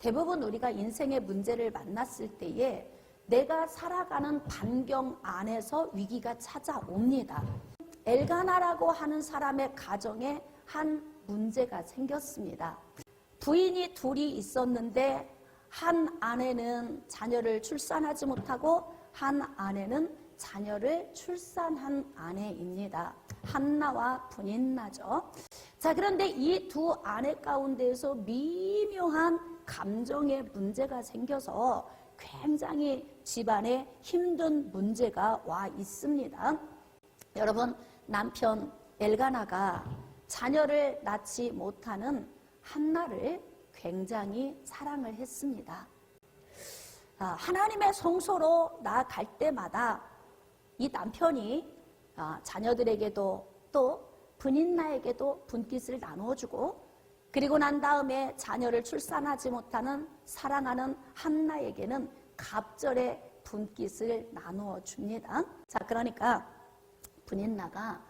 대부분 우리가 인생의 문제를 만났을 때에 내가 살아가는 반경 안에서 위기가 찾아옵니다. 엘가나라고 하는 사람의 가정에 한 문제가 생겼습니다. 부인이 둘이 있었는데 한 아내는 자녀를 출산하지 못하고 한 아내는 자녀를 출산한 아내입니다. 한나와 분인나죠. 자, 그런데 이 두 아내 가운데에서 미묘한 감정의 문제가 생겨서 굉장히 집안에 힘든 문제가 와 있습니다. 여러분, 남편 엘가나가 자녀를 낳지 못하는 한나를 굉장히 사랑을 했습니다. 하나님의 성소로 나아갈 때마다 이 남편이 자녀들에게도 또 분인나에게도 분깃을 나누어주고, 그리고 난 다음에 자녀를 출산하지 못하는 사랑하는 한나에게는 갑절의 분깃을 나누어 줍니다. 자, 그러니까 분인나가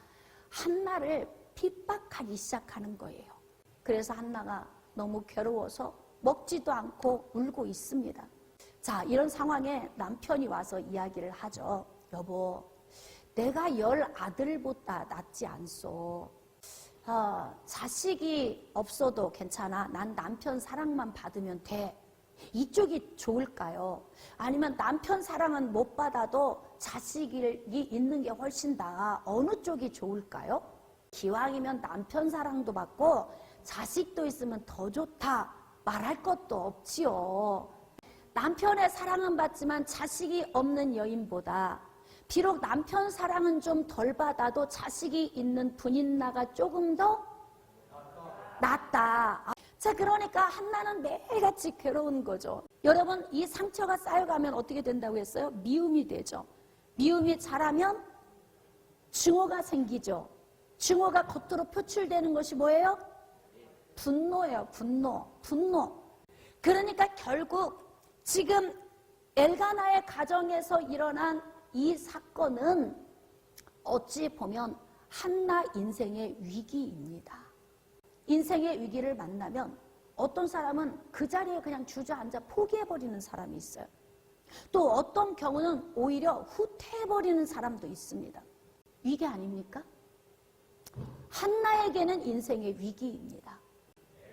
한나를 핍박하기 시작하는 거예요. 그래서 한나가 너무 괴로워서 먹지도 않고 울고 있습니다. 자, 이런 상황에 남편이 와서 이야기를 하죠. 여보, 내가 10아들보다 낫지 않소. 자식이 없어도 괜찮아. 난 남편 사랑만 받으면 돼. 이쪽이 좋을까요? 아니면 남편 사랑은 못 받아도 자식이 있는 게 훨씬 나아. 어느 쪽이 좋을까요? 기왕이면 남편 사랑도 받고 자식도 있으면 더 좋다. 말할 것도 없지요. 남편의 사랑은 받지만 자식이 없는 여인보다 비록 남편 사랑은 좀 덜 받아도 자식이 있는 분인나가 조금 더 낫다. 자, 그러니까 한나는 매일같이 괴로운 거죠. 여러분, 이 상처가 쌓여가면 어떻게 된다고 했어요? 미움이 되죠. 미움이 자라면 증오가 생기죠. 증오가 겉으로 표출되는 것이 뭐예요? 분노예요. 분노. 그러니까 결국 지금 엘가나의 가정에서 일어난 이 사건은 어찌 보면 한나 인생의 위기입니다. 인생의 위기를 만나면 어떤 사람은 그 자리에 그냥 주저앉아 포기해버리는 사람이 있어요. 또 어떤 경우는 오히려 후퇴해버리는 사람도 있습니다. 위기 아닙니까? 한나에게는 인생의 위기입니다.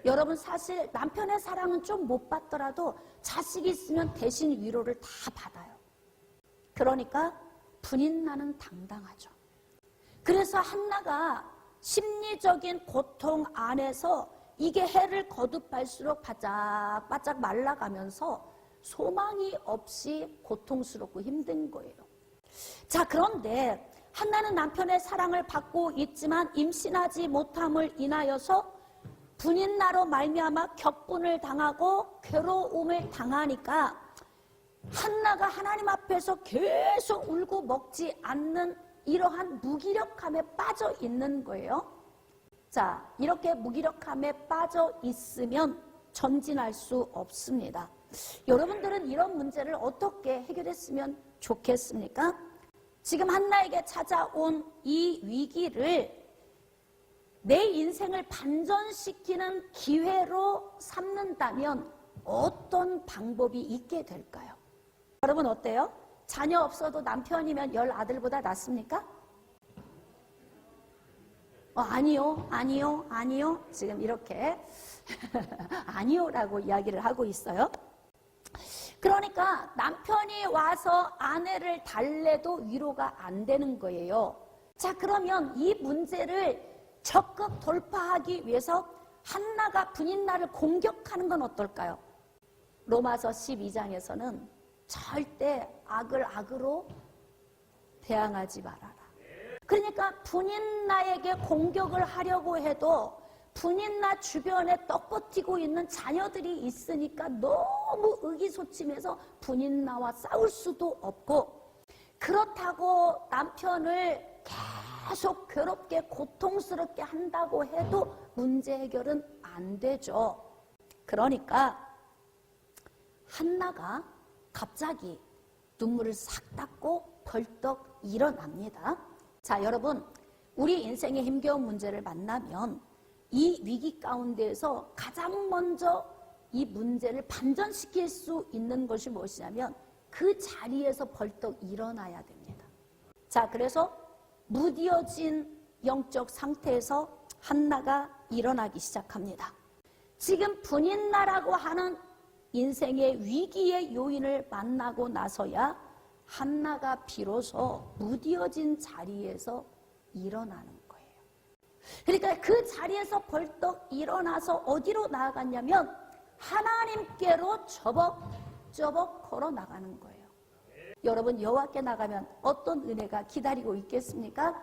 여러분, 사실 남편의 사랑은 좀 못 받더라도 자식이 있으면 대신 위로를 다 받아요. 그러니까 분인나는 당당하죠. 그래서 한나가 심리적인 고통 안에서 이게 해를 거듭할수록 바짝바짝 말라가면서 소망이 없이 고통스럽고 힘든 거예요. 자, 그런데 한나는 남편의 사랑을 받고 있지만 임신하지 못함을 인하여서 분인나로 말미암아 격분을 당하고 괴로움을 당하니까 한나가 하나님 앞에서 계속 울고 먹지 않는 이러한 무기력함에 빠져 있는 거예요. 자, 이렇게 무기력함에 빠져 있으면 전진할 수 없습니다. 여러분들은 이런 문제를 어떻게 해결했으면 좋겠습니까? 지금 한나에게 찾아온 이 위기를 내 인생을 반전시키는 기회로 삼는다면 어떤 방법이 있게 될까요? 여러분 어때요? 자녀 없어도 남편이면 10아들보다 낫습니까? 아니요. 지금 이렇게 아니요라고 이야기를 하고 있어요. 그러니까 남편이 와서 아내를 달래도 위로가 안 되는 거예요. 자, 그러면 이 문제를 적극 돌파하기 위해서 한나가 분인나를 공격하는 건 어떨까요? 로마서 12장에서는 절대 악을 악으로 대항하지 말아라. 그러니까 분인나에게 공격을 하려고 해도 분인나 주변에 떡버티고 있는 자녀들이 있으니까 너무 의기소침해서 분인나와 싸울 수도 없고, 그렇다고 남편을 계속 괴롭게 고통스럽게 한다고 해도 문제 해결은 안 되죠. 그러니까 한나가 갑자기 눈물을 싹 닦고 벌떡 일어납니다. 자, 여러분, 우리 인생의 힘겨운 문제를 만나면 이 위기 가운데에서 가장 먼저 이 문제를 반전시킬 수 있는 것이 무엇이냐면 그 자리에서 벌떡 일어나야 됩니다. 자, 그래서 무뎌진 영적 상태에서 한나가 일어나기 시작합니다. 지금 분인나라고 하는 인생의 위기의 요인을 만나고 나서야 한나가 비로소 무뎌진 자리에서 일어나는 거예요. 그러니까 그 자리에서 벌떡 일어나서 어디로 나아갔냐면 하나님께로 저벅저벅 걸어 나가는 거예요. 여러분, 여호와께 나가면 어떤 은혜가 기다리고 있겠습니까?